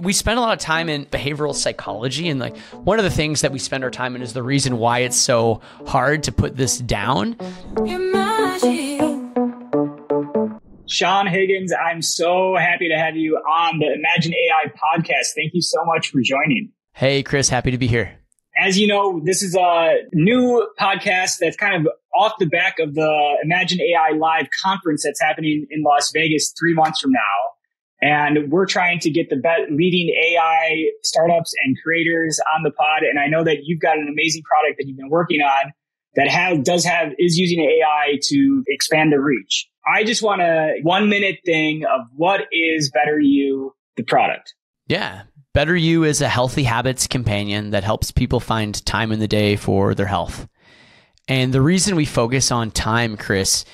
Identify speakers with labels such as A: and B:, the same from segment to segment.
A: we spend a lot of time in behavioral psychology, and like one of the things that we spend our time in is the reason why it's so hard to put this down.
B: Sean Higgins, I'm so happy to have you on the Imagine AI podcast. Thank you so much for joining.
A: Hey, Chris, happy to be here.
B: As you know, this is a new podcast that's kind of off the back of the Imagine AI Live conference that's happening in Las Vegas 3 months from now. And we're trying to get the leading AI startups and creators on the pod. And I know that you've got an amazing product that you've been working on that is using AI to expand the reach. I just want a 1 minute thing of what is BetterYou, the product.
A: Yeah. BetterYou is a healthy habits companion that helps people find time in the day for their health. And the reason we focus on time, Chris,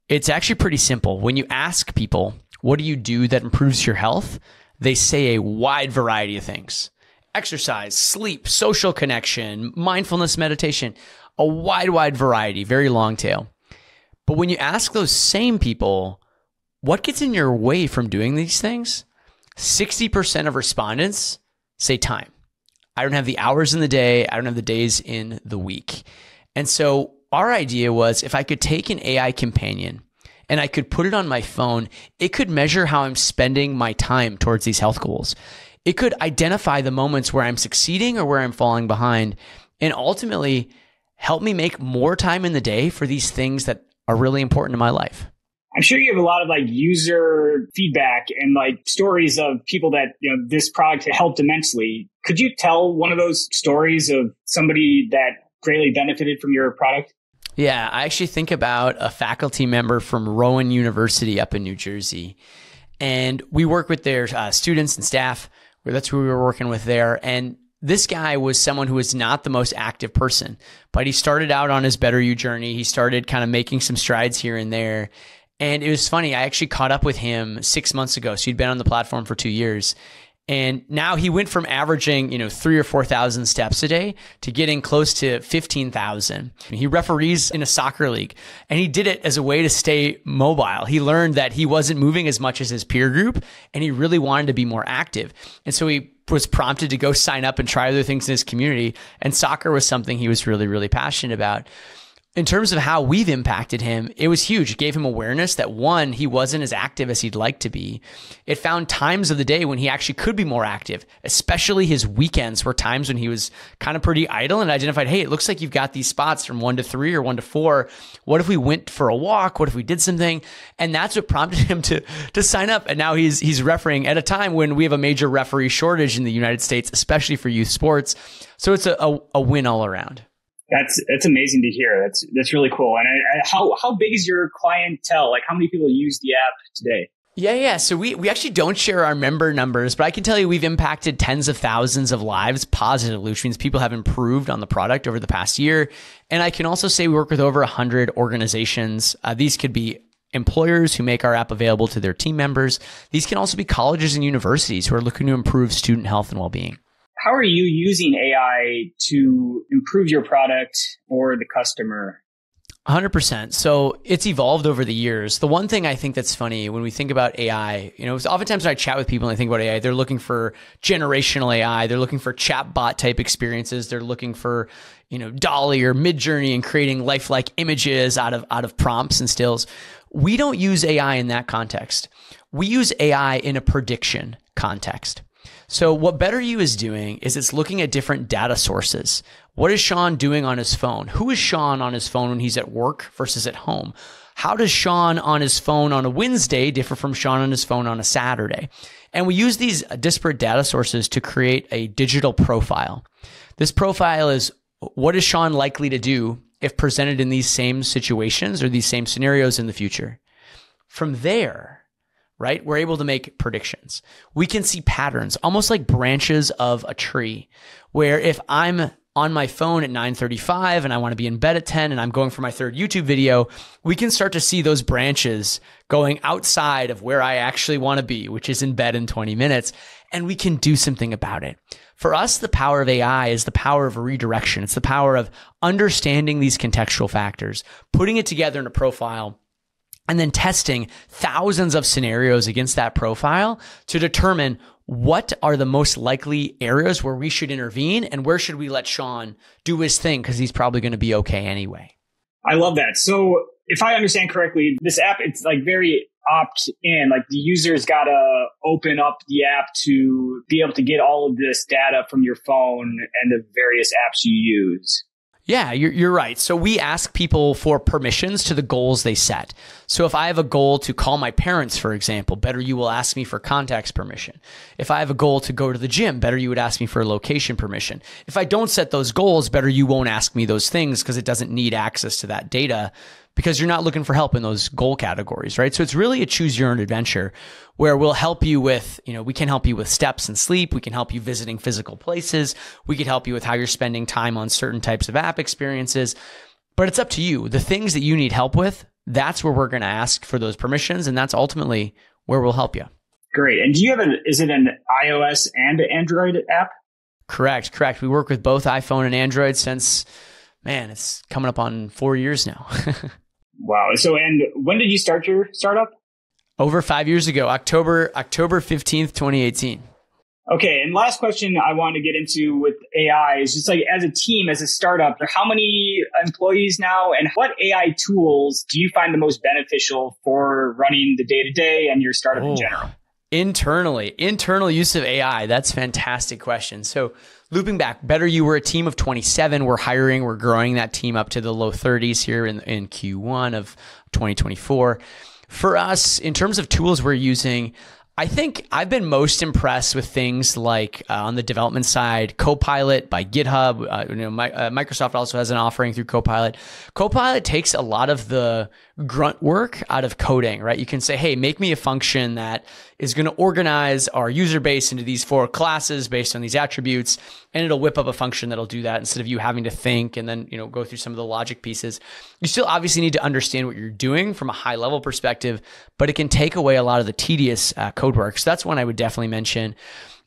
A: it's actually pretty simple. When you ask people, what do you do that improves your health? They say a wide variety of things. Exercise, sleep, social connection, mindfulness, meditation, a wide variety, very long tail. But when you ask those same people, what gets in your way from doing these things? 60% of respondents say time. I don't have the hours in the day. I don't have the days in the week. And so our idea was if I could take an AI companion and I could put it on my phone, it could measure how I'm spending my time towards these health goals. It could identify the moments where I'm succeeding or where I'm falling behind, and ultimately help me make more time in the day for these things that are really important in my life.
B: I'm sure you have a lot of user feedback and stories of people that, this product helped immensely. Could you tell one of those stories of somebody that greatly benefited from your product?
A: Yeah, I actually think about a faculty member from Rowan University up in New Jersey. And we work with their students and staff. That's who we were working with there. And this guy was someone who was not the most active person, but he started out on his BetterYou journey. He started kind of making some strides here and there. And it was funny. I actually caught up with him 6 months ago. So he'd been on the platform for 2 years. And now he went from averaging, 3,000 or 4,000 steps a day to getting close to 15,000. He referees in a soccer league, and he did it as a way to stay mobile. He learned that he wasn't moving as much as his peer group, and he really wanted to be more active. And so he was prompted to go sign up and try other things in his community. And soccer was something he was really, really passionate about. In terms of how we've impacted him, it was huge. It gave him awareness that one, he wasn't as active as he'd like to be. It found times of the day when he actually could be more active, especially his weekends were times when he was kind of pretty idle, and identified, hey, it looks like you've got these spots from 1 to 3 or 1 to 4. What if we went for a walk? What if we did something? And that's what prompted him to sign up. And now he's refereeing at a time when we have a major referee shortage in the United States, especially for youth sports. So it's a win all around.
B: That's amazing to hear. That's really cool. And how big is your clientele? How many people use the app today?
A: Yeah. So we actually don't share our member numbers, but I can tell you we've impacted tens of thousands of lives positively, which means people have improved on the product over the past year. And I can also say we work with over 100 organizations. These could be employers who make our app available to their team members. These can also be colleges and universities who are looking to improve student health and well-being.
B: How are you using AI to improve your product or the customer?
A: 100%. So it's evolved over the years. The one thing I think that's funny when we think about AI, oftentimes when I chat with people and I think about AI, they're looking for generational AI. They're looking for chatbot type experiences. They're looking for, Dolly or Midjourney and creating lifelike images out of prompts and stills. We don't use AI in that context. We use AI in a prediction context. So what BetterYou is doing is it's looking at different data sources. What is Sean doing on his phone? Who is Sean on his phone when he's at work versus at home? How does Sean on his phone on a Wednesday differ from Sean on his phone on a Saturday? And we use these disparate data sources to create a digital profile. This profile is what is Sean likely to do if presented in these same situations or these same scenarios in the future. From there, right, we're able to make predictions. We can see patterns, almost like branches of a tree, where if I'm on my phone at 9:35 and I want to be in bed at 10 and I'm going for my third YouTube video, we can start to see those branches going outside of where I actually want to be, which is in bed in 20 minutes, and we can do something about it. For us, the power of AI is the power of redirection. It's the power of understanding these contextual factors, putting it together in a profile, and then testing thousands of scenarios against that profile to determine what are the most likely areas where we should intervene and where should we let Sean do his thing because he's probably going to be okay anyway.
B: I love that. So if I understand correctly, this app, it's like very opt in, like the user's got to open up the app to be able to get all of this data from your phone and the various apps you use.
A: Yeah, you're right. So we ask people for permissions to the goals they set. So if I have a goal to call my parents, for example, BetterYou will ask me for contacts permission. If I have a goal to go to the gym, BetterYou would ask me for location permission. If I don't set those goals, BetterYou won't ask me those things because it doesn't need access to that data because you're not looking for help in those goal categories, right? So it's really a choose your own adventure where we'll help you with, we can help you with steps and sleep. We can help you visiting physical places. We can help you with how you're spending time on certain types of app experiences, but it's up to you. The things that you need help with, that's where we're going to ask for those permissions. And that's ultimately where we'll help you.
B: Great. And do you have is it an iOS and Android app?
A: Correct. We work with both iPhone and Android since, it's coming up on 4 years now.
B: Wow. So, and when did you start your startup?
A: Over 5 years ago, October 15th, 2018.
B: Okay. And last question I want to get into with AI is just like as a team, as a startup, how many employees now and what AI tools do you find the most beneficial for running the day-to-day and your startup in general?
A: Internal use of AI. That's a fantastic question. So looping back, BetterYou, we're a team of 27. We're hiring. We're growing that team up to the low 30s here in Q1 of 2024. For us, in terms of tools we're using, I think I've been most impressed with things like on the development side, Copilot by GitHub. Microsoft also has an offering through Copilot. Copilot takes a lot of the grunt work out of coding, right? You can say, hey, make me a function that is going to organize our user base into these 4 classes based on these attributes, and it'll whip up a function that'll do that instead of you having to think and then go through some of the logic pieces. You still obviously need to understand what you're doing from a high level perspective, but it can take away a lot of the tedious code work. So that's one I would definitely mention.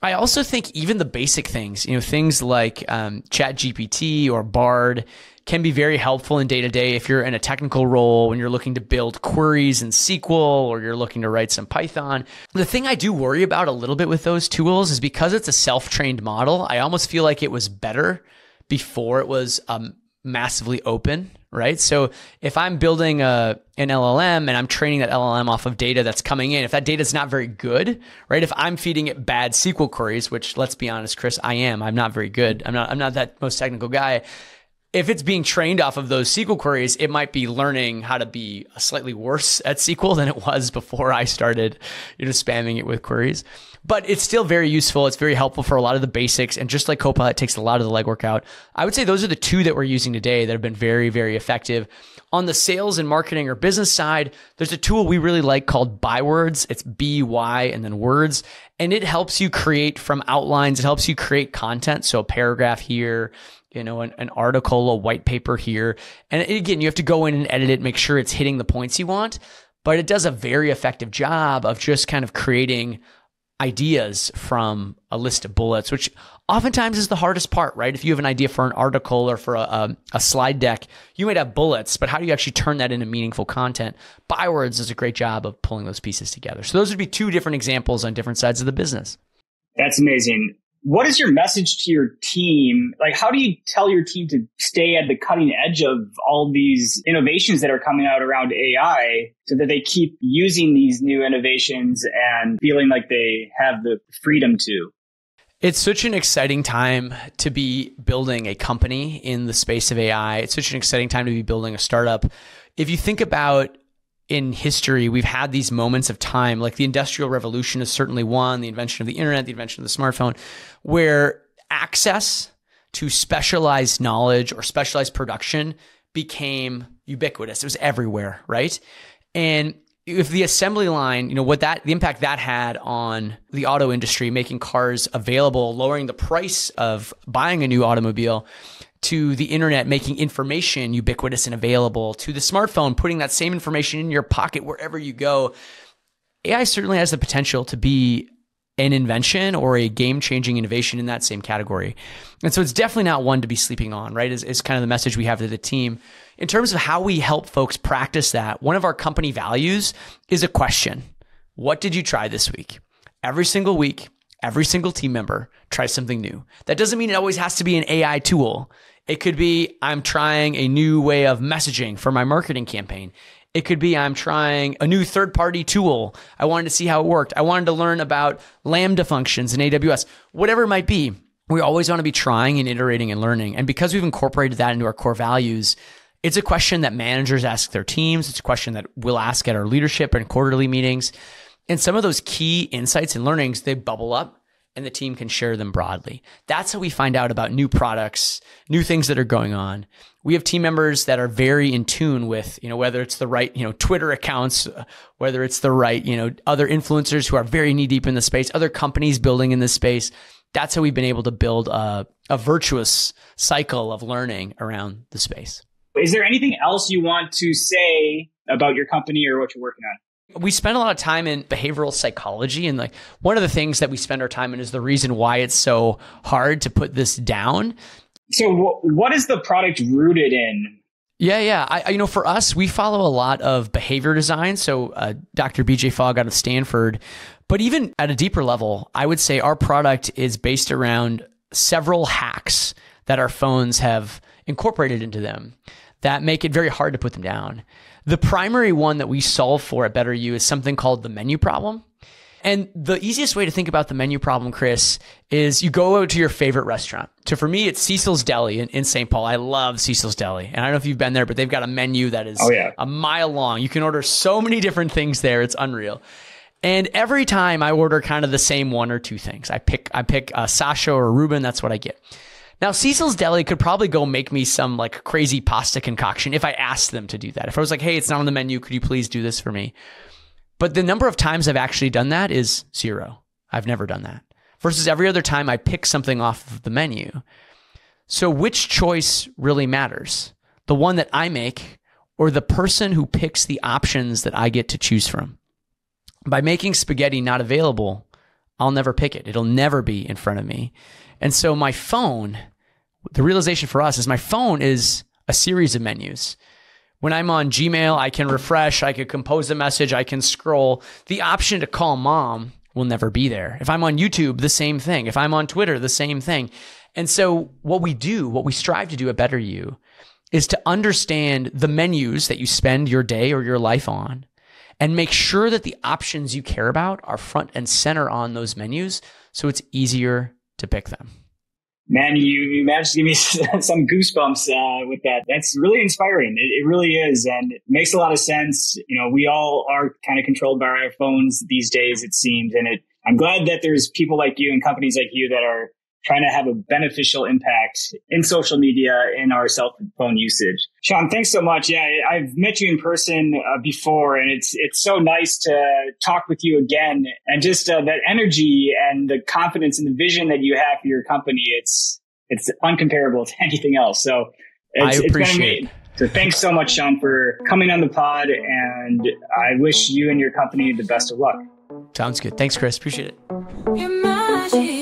A: I also think even the basic things, things like ChatGPT or Bard can be very helpful in day-to-day if you're in a technical role, when you're looking to build queries in SQL or you're looking to write some Python. The thing I do worry about a little bit with those tools is because it's a self-trained model, I almost feel like it was better before it was massively open, right? So if I'm building an LLM and I'm training that LLM off of data that's coming in, if that data is not very good, right? If I'm feeding it bad SQL queries, which let's be honest, Chris, I'm not very good. I'm not that most technical guy. If it's being trained off of those SQL queries, it might be learning how to be slightly worse at SQL than it was before I started, spamming it with queries. But it's still very useful. It's very helpful for a lot of the basics. And just like Copilot takes a lot of the legwork out, I would say those are the 2 that we're using today that have been very, very effective. On the sales and marketing or business side, there's a tool we really like called Bywords. It's B-Y and then words. And it helps you create from outlines. It helps you create content. So a paragraph here, an article, a white paper here. And again, you have to go in and edit it, make sure it's hitting the points you want. But it does a very effective job of just kind of creating ideas from a list of bullets, which oftentimes is the hardest part, right? If you have an idea for an article or for a slide deck, you might have bullets, but how do you actually turn that into meaningful content? Bywords does a great job of pulling those pieces together. So those would be 2 different examples on different sides of the business.
B: That's amazing. What is your message to your team? Like, how do you tell your team to stay at the cutting edge of all these innovations that are coming out around AI so that they keep using these new innovations and feeling like they have the freedom to?
A: It's such an exciting time to be building a company in the space of AI. It's such an exciting time to be building a startup. If you think about in history, we've had these moments of time, like the Industrial Revolution is certainly one, the invention of the internet, the invention of the smartphone, where access to specialized knowledge or specialized production became ubiquitous. It was everywhere, right? And if the assembly line, the impact that had on the auto industry, making cars available, lowering the price of buying a new automobile, to the internet making information ubiquitous and available, to the smartphone putting that same information in your pocket wherever you go, AI certainly has the potential to be an invention or a game-changing innovation in that same category. And so it's definitely not one to be sleeping on, right? Is kind of the message we have to the team. In terms of how we help folks practice that, one of our company values is a question. What did you try this week? Every single week, every single team member tries something new. That doesn't mean it always has to be an AI tool. It could be, I'm trying a new way of messaging for my marketing campaign. It could be, I'm trying a new third-party tool. I wanted to see how it worked. I wanted to learn about Lambda functions in AWS. Whatever it might be, we always want to be trying and iterating and learning. And because we've incorporated that into our core values, it's a question that managers ask their teams. It's a question that we'll ask at our leadership and quarterly meetings. And some of those key insights and learnings, they bubble up and the team can share them broadly. That's how we find out about new products, new things that are going on. We have team members that are very in tune with, whether it's the right, Twitter accounts, whether it's the right, other influencers who are very knee deep in the space, other companies building in this space. That's how we've been able to build a virtuous cycle of learning around the space.
B: Is there anything else you want to say about your company or what you're working on?
A: We spend a lot of time in behavioral psychology, and one of the things that we spend our time in is the reason why it's so hard to put this down.
B: So what is the product rooted in?
A: Yeah. For us, we follow a lot of behavior design. So Dr. BJ Fogg out of Stanford, but even at a deeper level, I would say our product is based around several hacks that our phones have incorporated into them that make it very hard to put them down. The primary one that we solve for at BetterYou is something called the menu problem. And the easiest way to think about the menu problem, Chris, is you go out to your favorite restaurant. So for me, it's Cecil's Deli in St. Paul. I love Cecil's Deli. And I don't know if you've been there, but they've got a menu that is a mile long. You can order so many different things there. It's unreal. And every time I order kind of the same one or two things. I pick a Sasha or a Reuben. That's what I get. Now, Cecil's Deli could probably go make me some crazy pasta concoction if I asked them to do that. If I was like, hey, it's not on the menu, could you please do this for me? But the number of times I've actually done that is 0. I've never done that. Versus every other time I pick something off of the menu. So which choice really matters? The one that I make or the person who picks the options that I get to choose from? By making spaghetti not available, I'll never pick it. It'll never be in front of me. And so my phone, the realization for us is my phone is a series of menus. When I'm on Gmail, I can refresh, I can compose a message, I can scroll. The option to call mom will never be there. If I'm on YouTube, the same thing. If I'm on Twitter, the same thing. And so what we strive to do at BetterYou is to understand the menus that you spend your day or your life on and make sure that the options you care about are front and center on those menus so it's easier to pick them.
B: Man, you managed to give me some goosebumps with that. That's really inspiring. It really is. And it makes a lot of sense. We all are kind of controlled by our phones these days, it seems. And I'm glad that there's people like you and companies like you that are trying to have a beneficial impact in social media, in our cell phone usage. Sean, thanks so much. Yeah, I've met you in person before, and it's so nice to talk with you again. And just that energy and the confidence and the vision that you have for your company, it's uncomparable to anything else. So
A: I appreciate it.
B: So thanks so much, Sean, for coming on the pod, and I wish you and your company the best of luck.
A: Sounds good. Thanks, Chris. Appreciate it.